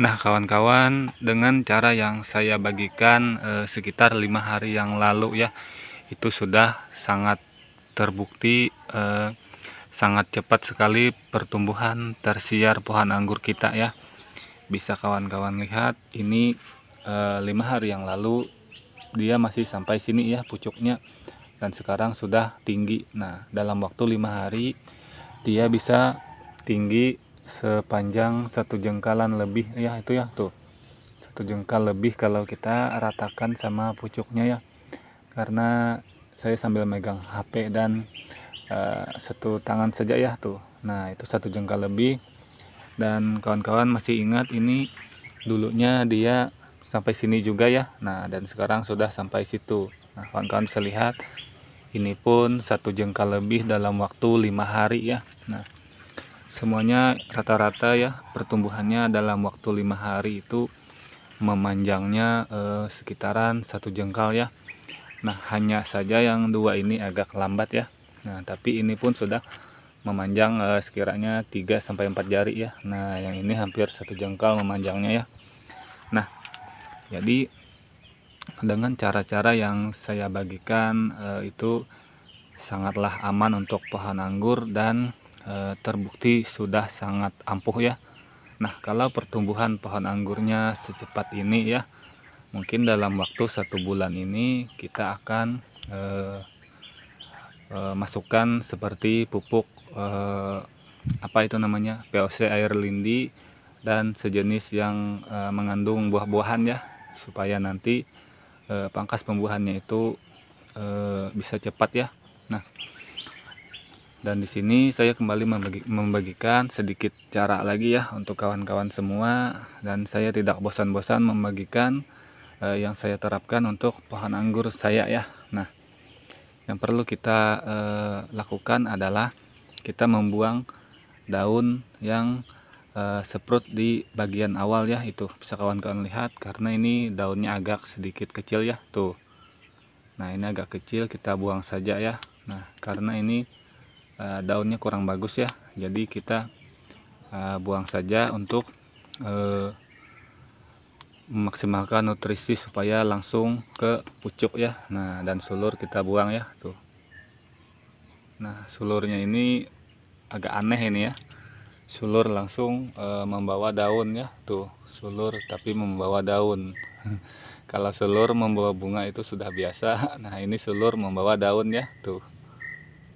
Nah, kawan-kawan, dengan cara yang saya bagikan sekitar 5 hari yang lalu ya, itu sudah sangat terbukti sangat cepat sekali pertumbuhan tersiar pohon anggur kita ya. Bisa kawan-kawan lihat ini 5 hari yang lalu dia masih sampai sini ya pucuknya, dan sekarang sudah tinggi. Nah, dalam waktu 5 hari dia bisa tinggi sepanjang 1 jengkalan lebih ya, itu ya tuh 1 jengkal lebih kalau kita ratakan sama pucuknya ya, karena saya sambil megang HP dan satu tangan saja ya tuh. Nah, itu 1 jengkal lebih. Dan kawan-kawan masih ingat ini dulunya dia sampai sini juga ya. Nah, dan sekarang sudah sampai situ. Nah, kawan-kawan bisa lihat ini pun 1 jengkal lebih dalam waktu 5 hari ya. Nah, semuanya rata-rata ya pertumbuhannya dalam waktu 5 hari itu memanjangnya sekitaran 1 jengkal ya. Nah, hanya saja yang dua ini agak lambat ya. Nah, tapi ini pun sudah memanjang sekiranya 3 sampai 4 jari ya. Nah, yang ini hampir 1 jengkal memanjangnya ya. Nah, jadi dengan cara-cara yang saya bagikan itu sangatlah aman untuk pohon anggur dan terbukti sudah sangat ampuh ya. Nah, kalau pertumbuhan pohon anggurnya secepat ini ya, mungkin dalam waktu 1 bulan ini kita akan masukkan seperti pupuk apa itu namanya, POC air lindi dan sejenis yang mengandung buah-buahan ya, supaya nanti pangkas pembuahannya itu bisa cepat ya. Nah, dan di sini saya kembali membagikan sedikit cara lagi ya untuk kawan-kawan semua, dan saya tidak bosan-bosan membagikan yang saya terapkan untuk pohon anggur saya ya. Nah, yang perlu kita lakukan adalah kita membuang daun yang seprut di bagian awal ya. Itu bisa kawan-kawan lihat karena ini daunnya agak sedikit kecil ya tuh. Nah, ini agak kecil, kita buang saja ya. Nah, karena ini daunnya kurang bagus ya, jadi kita buang saja untuk memaksimalkan nutrisi supaya langsung ke pucuk ya. Nah, dan sulur kita buang ya tuh. Nah, sulurnya ini agak aneh ini ya, sulur langsung membawa daun ya tuh, sulur tapi membawa daun. Kalau sulur membawa bunga itu sudah biasa. Nah, ini sulur membawa daun ya tuh.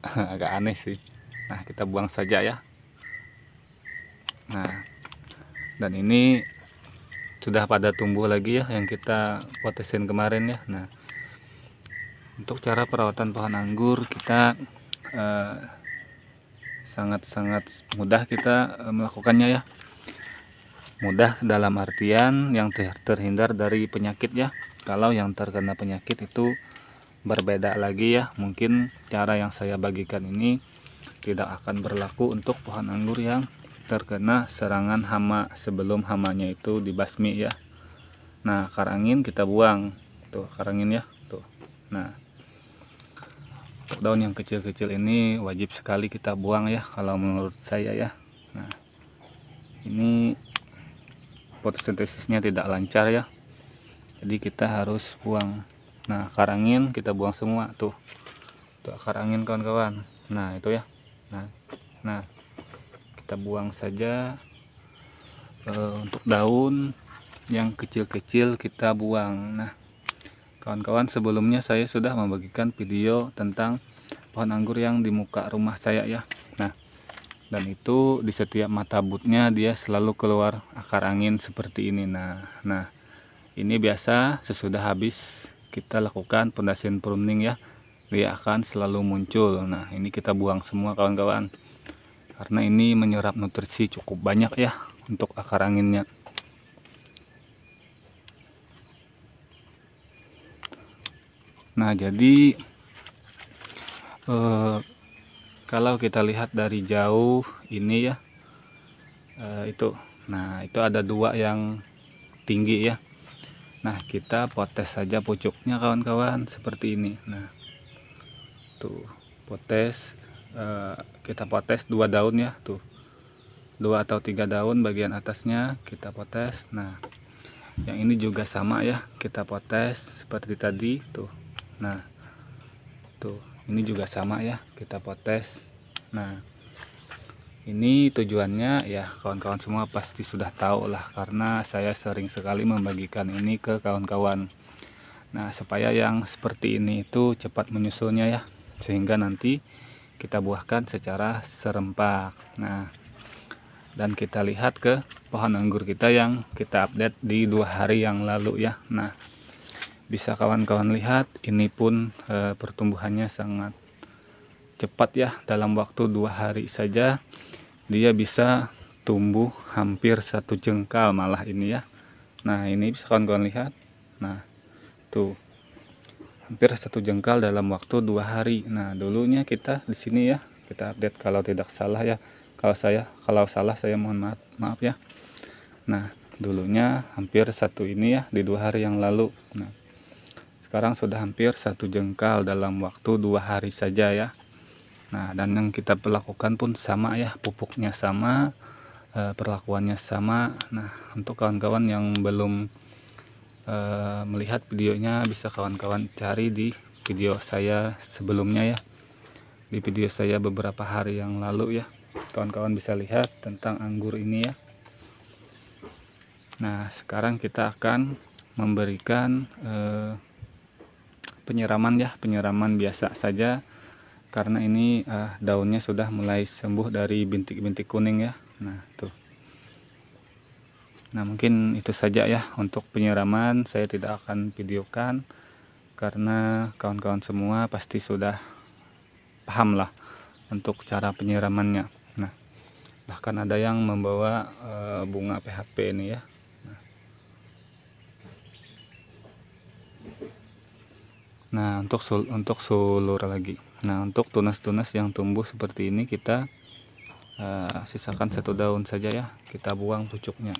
Agak aneh sih. Nah, kita buang saja ya. Nah, dan ini sudah pada tumbuh lagi ya yang kita potesin kemarin ya. Nah, untuk cara perawatan pohon anggur kita sangat-sangat mudah kita melakukannya ya. Mudah dalam artian yang terhindar dari penyakit ya. Kalau yang terkena penyakit itu berbeda lagi ya. Mungkin cara yang saya bagikan ini tidak akan berlaku untuk pohon anggur yang terkena serangan hama sebelum hamanya itu dibasmi ya. Nah, akar angin kita buang tuh, akar angin ya tuh. Nah, untuk daun yang kecil-kecil ini wajib sekali kita buang ya kalau menurut saya ya. Nah, ini fotosintesisnya tidak lancar ya, jadi kita harus buang. Nah, akar angin kita buang semua tuh, akar angin kawan-kawan. Nah, itu ya. Nah, kita buang saja. Untuk daun yang kecil-kecil kita buang. Nah, kawan-kawan, sebelumnya saya sudah membagikan video tentang pohon anggur yang di muka rumah saya ya. Nah, dan itu di setiap mata butnya dia selalu keluar akar angin seperti ini. Nah, ini biasa sesudah habis kita lakukan pondasian pruning ya, dia akan selalu muncul. Nah, ini kita buang semua kawan-kawan, karena ini menyerap nutrisi cukup banyak ya untuk akar anginnya. Nah, jadi kalau kita lihat dari jauh ini ya, itu, nah itu ada dua yang tinggi ya. Nah, kita potes saja pucuknya kawan-kawan seperti ini. Nah, tuh potes, kita potes 2 daun ya tuh, 2 atau 3 daun bagian atasnya kita potes. Nah, yang ini juga sama ya, kita potes seperti tadi tuh. Nah, tuh ini juga sama ya, kita potes. Nah, ini tujuannya ya kawan-kawan semua pasti sudah tahu lah, karena saya sering sekali membagikan ini ke kawan-kawan. Nah, supaya yang seperti ini itu cepat menyusulnya ya, sehingga nanti kita buahkan secara serempak. Nah, dan kita lihat ke pohon anggur kita yang kita update di 2 hari yang lalu ya. Nah, bisa kawan-kawan lihat ini pun pertumbuhannya sangat cepat ya, dalam waktu 2 hari saja dia bisa tumbuh hampir 1 jengkal malah ini ya. Nah, ini bisa kawan-kawan lihat. Nah, tuh hampir 1 jengkal dalam waktu 2 hari. Nah, dulunya kita di sini ya, kita update kalau tidak salah ya. Kalau salah saya mohon maaf ya. Nah, dulunya hampir 1 ini ya di 2 hari yang lalu. Nah, sekarang sudah hampir 1 jengkal dalam waktu 2 hari saja ya. Nah, dan yang kita lakukan pun sama ya, pupuknya sama, perlakuannya sama. Nah, untuk kawan-kawan yang belum melihat videonya, bisa kawan-kawan cari di video saya sebelumnya ya, di video saya beberapa hari yang lalu ya, kawan-kawan bisa lihat tentang anggur ini ya. Nah, sekarang kita akan memberikan penyiraman ya, penyiraman biasa saja, karena ini daunnya sudah mulai sembuh dari bintik-bintik kuning ya. Nah, tuh. Nah, mungkin itu saja ya untuk penyiraman. Saya tidak akan videokan karena kawan-kawan semua pasti sudah paham lah untuk cara penyiramannya. Nah, bahkan ada yang membawa bunga PHP ini ya. Nah, untuk sulur lagi. Nah, untuk tunas-tunas yang tumbuh seperti ini kita sisakan 1 daun saja ya, kita buang pucuknya.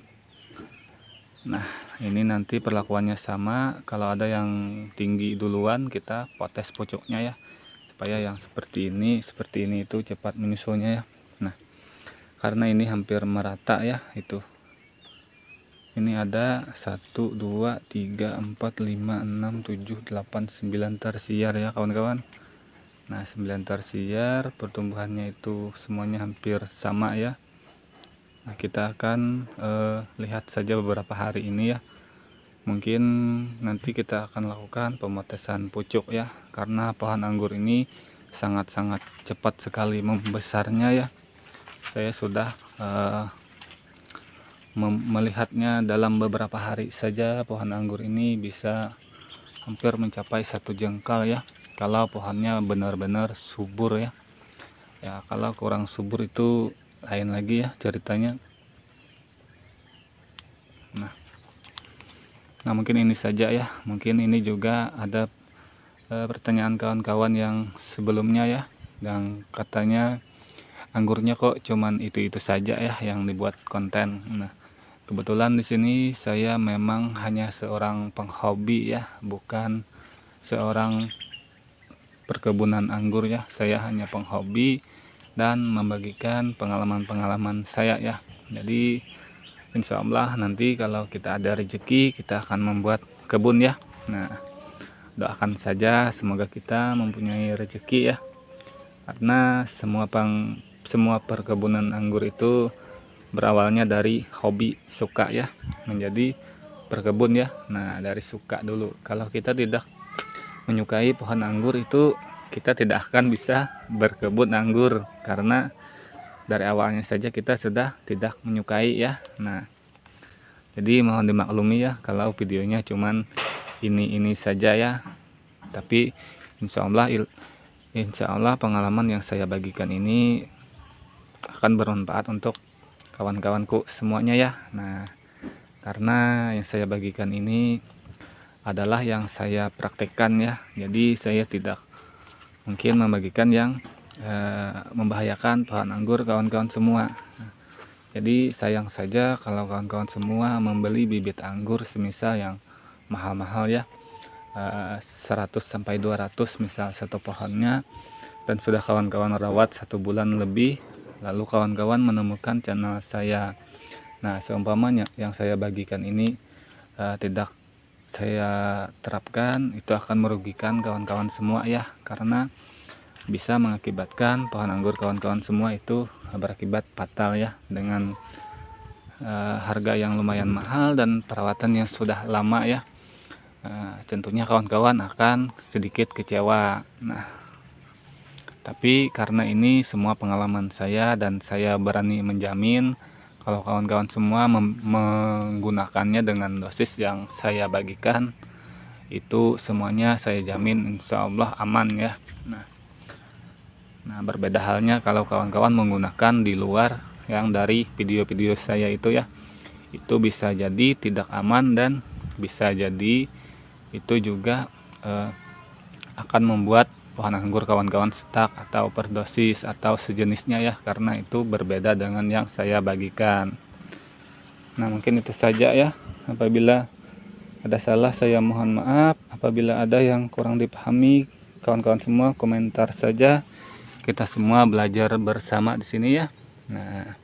Nah, ini nanti perlakuannya sama. Kalau ada yang tinggi duluan kita potes pucuknya ya, supaya yang seperti ini itu cepat menyusulnya ya. Nah, karena ini hampir merata ya, itu ini ada 1 2 3 4 5 6 7 8 9 tersiar ya kawan-kawan. Nah, 9 tersiar, pertumbuhannya itu semuanya hampir sama ya. Nah, kita akan lihat saja beberapa hari ini ya. Mungkin nanti kita akan lakukan pemotesan pucuk ya, karena pohon anggur ini sangat-sangat cepat sekali membesarnya ya. Saya sudah melihatnya dalam beberapa hari saja pohon anggur ini bisa hampir mencapai 1 jengkal ya, kalau pohonnya benar-benar subur ya. Ya, kalau kurang subur itu lain lagi ya ceritanya. Nah, mungkin ini saja ya. Mungkin ini juga ada pertanyaan kawan-kawan yang sebelumnya ya, yang katanya anggurnya kok cuman itu saja ya yang dibuat konten. Nah, kebetulan di sini saya memang hanya seorang penghobi ya, bukan seorang perkebunan anggur ya. Saya hanya penghobi dan membagikan pengalaman-pengalaman saya ya. Jadi insya Allah nanti kalau kita ada rezeki kita akan membuat kebun ya. Nah, doakan saja semoga kita mempunyai rezeki ya, karena semua perkebunan anggur itu berawalnya dari hobi, suka ya, menjadi perkebun ya. Nah, dari suka dulu. Kalau kita tidak menyukai pohon anggur itu kita tidak akan bisa berkebun anggur, karena dari awalnya saja kita sudah tidak menyukai ya. Nah, jadi mohon dimaklumi ya kalau videonya cuman ini saja ya, tapi insya Allah pengalaman yang saya bagikan ini akan bermanfaat untuk kawan-kawanku semuanya ya. Nah, karena yang saya bagikan ini adalah yang saya praktekkan ya, jadi saya tidak mungkin membagikan yang membahayakan pohon anggur kawan-kawan semua. Jadi sayang saja kalau kawan-kawan semua membeli bibit anggur semisal yang mahal-mahal ya, 100 sampai 200 misal satu pohonnya, dan sudah kawan-kawan rawat 1 bulan lebih, lalu kawan-kawan menemukan channel saya. Nah, seumpamanya yang saya bagikan ini tidak saya terapkan, itu akan merugikan kawan-kawan semua ya, karena bisa mengakibatkan pohon anggur kawan-kawan semua itu berakibat fatal ya, dengan harga yang lumayan mahal dan perawatan yang sudah lama ya. Tentunya kawan-kawan akan sedikit kecewa. Nah, tapi karena ini semua pengalaman saya dan saya berani menjamin kalau kawan-kawan semua menggunakannya dengan dosis yang saya bagikan, itu semuanya saya jamin insya Allah aman ya. Nah, berbeda halnya kalau kawan-kawan menggunakan di luar yang dari video-video saya itu ya, itu bisa jadi tidak aman dan bisa jadi itu juga akan membuat pohon anggur kawan-kawan stuck atau overdosis atau sejenisnya ya, karena itu berbeda dengan yang saya bagikan. Nah, mungkin itu saja ya. Apabila ada salah saya mohon maaf. Apabila ada yang kurang dipahami, kawan-kawan semua komentar saja. Kita semua belajar bersama di sini ya. Nah,